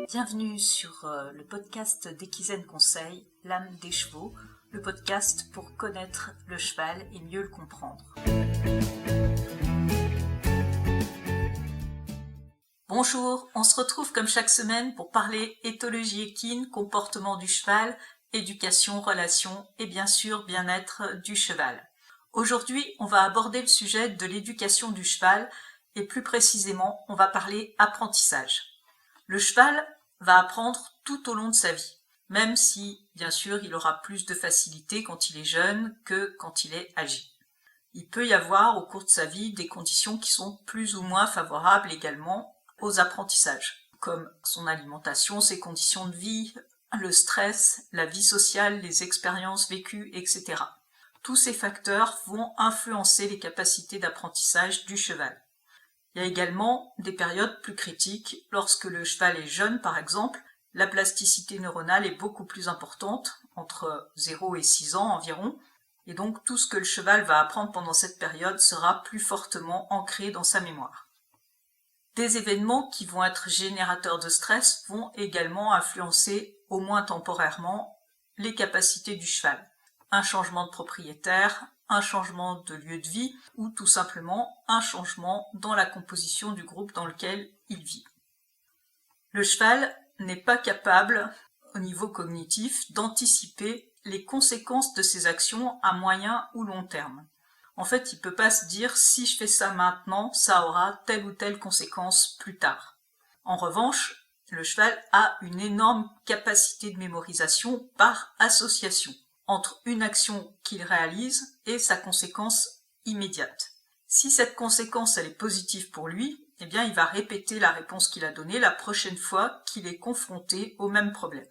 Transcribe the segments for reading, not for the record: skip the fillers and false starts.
Bienvenue sur le podcast d'Equizen Conseil, l'âme des chevaux, le podcast pour connaître le cheval et mieux le comprendre. Bonjour, on se retrouve comme chaque semaine pour parler éthologie équine, comportement du cheval, éducation, relations et bien sûr bien-être du cheval. Aujourd'hui, on va aborder le sujet de l'éducation du cheval et plus précisément, on va parler apprentissage. Le cheval va apprendre tout au long de sa vie, même si, bien sûr, il aura plus de facilité quand il est jeune que quand il est âgé. Il peut y avoir au cours de sa vie des conditions qui sont plus ou moins favorables également aux apprentissages, comme son alimentation, ses conditions de vie, le stress, la vie sociale, les expériences vécues, etc. Tous ces facteurs vont influencer les capacités d'apprentissage du cheval. Il y a également des périodes plus critiques. Lorsque le cheval est jeune, par exemple, la plasticité neuronale est beaucoup plus importante, entre 0 et 6 ans environ, et donc tout ce que le cheval va apprendre pendant cette période sera plus fortement ancré dans sa mémoire. Des événements qui vont être générateurs de stress vont également influencer, au moins temporairement, les capacités du cheval. Un changement de propriétaire, un changement de lieu de vie ou tout simplement un changement dans la composition du groupe dans lequel il vit. Le cheval n'est pas capable, au niveau cognitif, d'anticiper les conséquences de ses actions à moyen ou long terme. En fait, il ne peut pas se dire si je fais ça maintenant, ça aura telle ou telle conséquence plus tard. En revanche, le cheval a une énorme capacité de mémorisation par association entre une action qu'il réalise et sa conséquence immédiate. Si cette conséquence elle est positive pour lui, eh bien il va répéter la réponse qu'il a donnée la prochaine fois qu'il est confronté au même problème.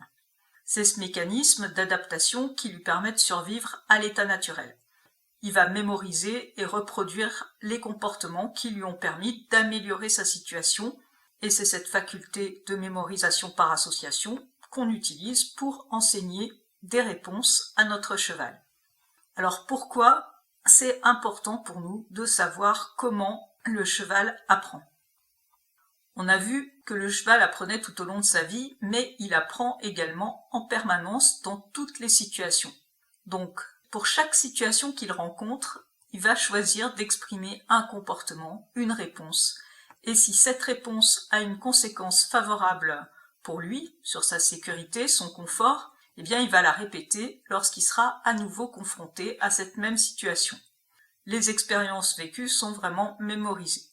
C'est ce mécanisme d'adaptation qui lui permet de survivre à l'état naturel. Il va mémoriser et reproduire les comportements qui lui ont permis d'améliorer sa situation, et c'est cette faculté de mémorisation par association qu'on utilise pour enseigner des réponses à notre cheval. Alors pourquoi c'est important pour nous de savoir comment le cheval apprend? On a vu que le cheval apprenait tout au long de sa vie, mais il apprend également en permanence dans toutes les situations. Donc, pour chaque situation qu'il rencontre, il va choisir d'exprimer un comportement, une réponse. Et si cette réponse a une conséquence favorable pour lui, sur sa sécurité, son confort, eh bien il va la répéter lorsqu'il sera à nouveau confronté à cette même situation. Les expériences vécues sont vraiment mémorisées.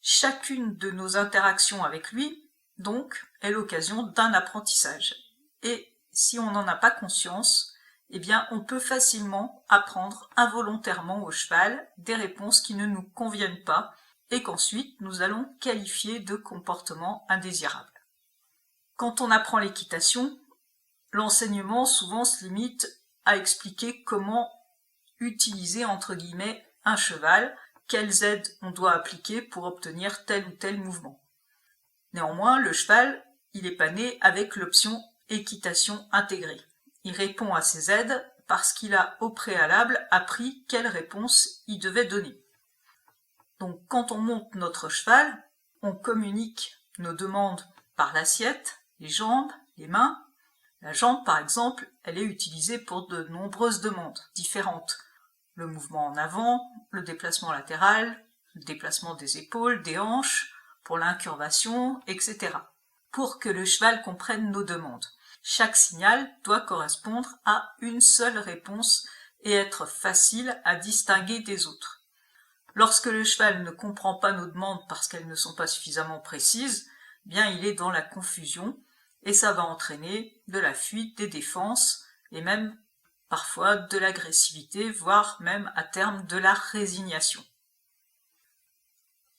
Chacune de nos interactions avec lui, donc, est l'occasion d'un apprentissage. Et si on n'en a pas conscience, eh bien on peut facilement apprendre involontairement au cheval des réponses qui ne nous conviennent pas et qu'ensuite nous allons qualifier de comportements indésirables. Quand on apprend l'équitation, l'enseignement souvent se limite à expliquer comment utiliser entre guillemets un cheval, quelles aides on doit appliquer pour obtenir tel ou tel mouvement. Néanmoins, le cheval, il n'est pas né avec l'option équitation intégrée. Il répond à ces aides parce qu'il a au préalable appris quelle réponse il devait donner. Donc quand on monte notre cheval, on communique nos demandes par l'assiette, les jambes, les mains. La jambe, par exemple, elle est utilisée pour de nombreuses demandes différentes. Le mouvement en avant, le déplacement latéral, le déplacement des épaules, des hanches, pour l'incurvation, etc. Pour que le cheval comprenne nos demandes. Chaque signal doit correspondre à une seule réponse et être facile à distinguer des autres. Lorsque le cheval ne comprend pas nos demandes parce qu'elles ne sont pas suffisamment précises, bien il est dans la confusion et ça va entraîner de la fuite, des défenses et même parfois de l'agressivité, voire même à terme de la résignation.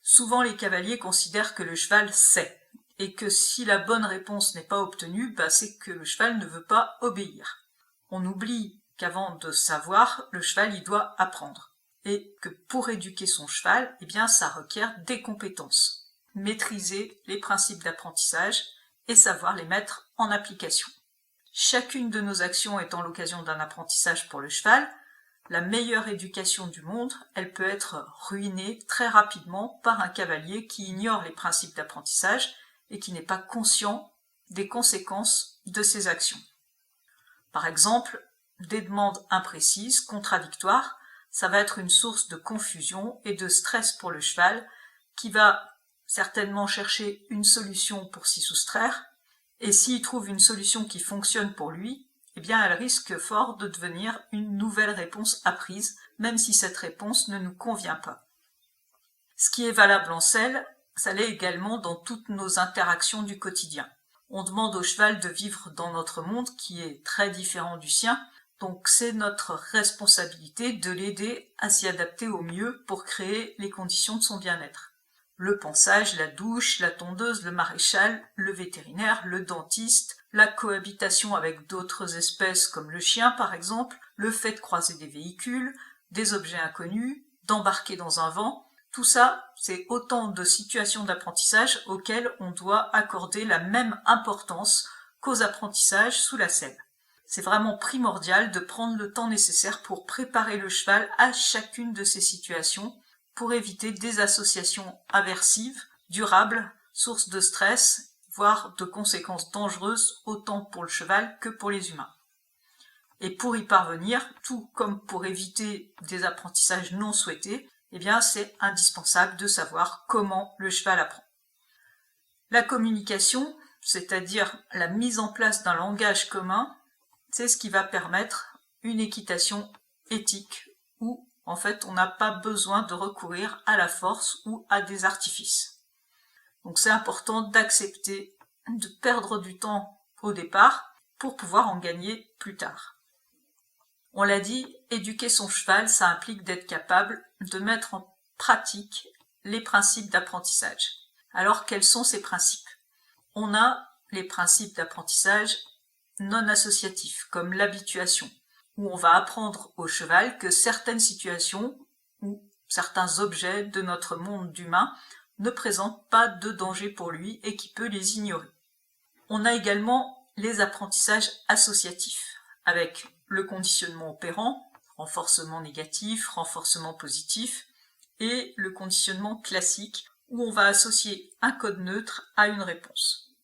Souvent les cavaliers considèrent que le cheval sait et que si la bonne réponse n'est pas obtenue, c'est que le cheval ne veut pas obéir. On oublie qu'avant de savoir, le cheval il doit apprendre et que pour éduquer son cheval, ça requiert des compétences. Maîtriser les principes d'apprentissage et savoir les mettre en application. Chacune de nos actions étant l'occasion d'un apprentissage pour le cheval, la meilleure éducation du monde, elle peut être ruinée très rapidement par un cavalier qui ignore les principes d'apprentissage et qui n'est pas conscient des conséquences de ses actions. Par exemple, des demandes imprécises, contradictoires, ça va être une source de confusion et de stress pour le cheval qui va certainement chercher une solution pour s'y soustraire, et s'il trouve une solution qui fonctionne pour lui, eh bien elle risque fort de devenir une nouvelle réponse apprise, même si cette réponse ne nous convient pas. Ce qui est valable en selle, ça l'est également dans toutes nos interactions du quotidien. On demande au cheval de vivre dans notre monde qui est très différent du sien, donc c'est notre responsabilité de l'aider à s'y adapter au mieux pour créer les conditions de son bien-être. Le pansage, la douche, la tondeuse, le maréchal, le vétérinaire, le dentiste, la cohabitation avec d'autres espèces comme le chien par exemple, le fait de croiser des véhicules, des objets inconnus, d'embarquer dans un vent, tout ça, c'est autant de situations d'apprentissage auxquelles on doit accorder la même importance qu'aux apprentissages sous la selle. C'est vraiment primordial de prendre le temps nécessaire pour préparer le cheval à chacune de ces situations pour éviter des associations aversives, durables, sources de stress, voire de conséquences dangereuses autant pour le cheval que pour les humains. Et pour y parvenir, tout comme pour éviter des apprentissages non souhaités, eh bien c'est indispensable de savoir comment le cheval apprend. La communication, c'est-à-dire la mise en place d'un langage commun, c'est ce qui va permettre une équitation éthique où, en fait, on n'a pas besoin de recourir à la force ou à des artifices. Donc c'est important d'accepter de perdre du temps au départ pour pouvoir en gagner plus tard. On l'a dit, éduquer son cheval, ça implique d'être capable de mettre en pratique les principes d'apprentissage. Alors, quels sont ces principes? On a les principes d'apprentissage non associatifs, comme l'habituation, où on va apprendre au cheval que certaines situations ou certains objets de notre monde d'humain ne présentent pas de danger pour lui et qui peut les ignorer. On a également les apprentissages associatifs, avec le conditionnement opérant, renforcement négatif, renforcement positif, et le conditionnement classique, où on va associer un code neutre à une réponse.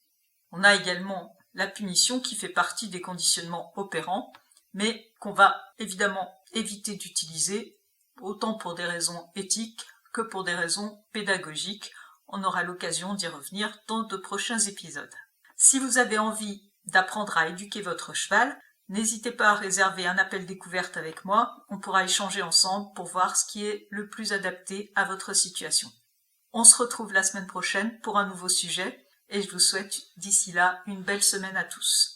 On a également la punition qui fait partie des conditionnements opérants, mais qu'on va évidemment éviter d'utiliser, autant pour des raisons éthiques que pour des raisons pédagogiques. On aura l'occasion d'y revenir dans de prochains épisodes. Si vous avez envie d'apprendre à éduquer votre cheval, n'hésitez pas à réserver un appel découverte avec moi, on pourra échanger ensemble pour voir ce qui est le plus adapté à votre situation. On se retrouve la semaine prochaine pour un nouveau sujet et je vous souhaite d'ici là une belle semaine à tous.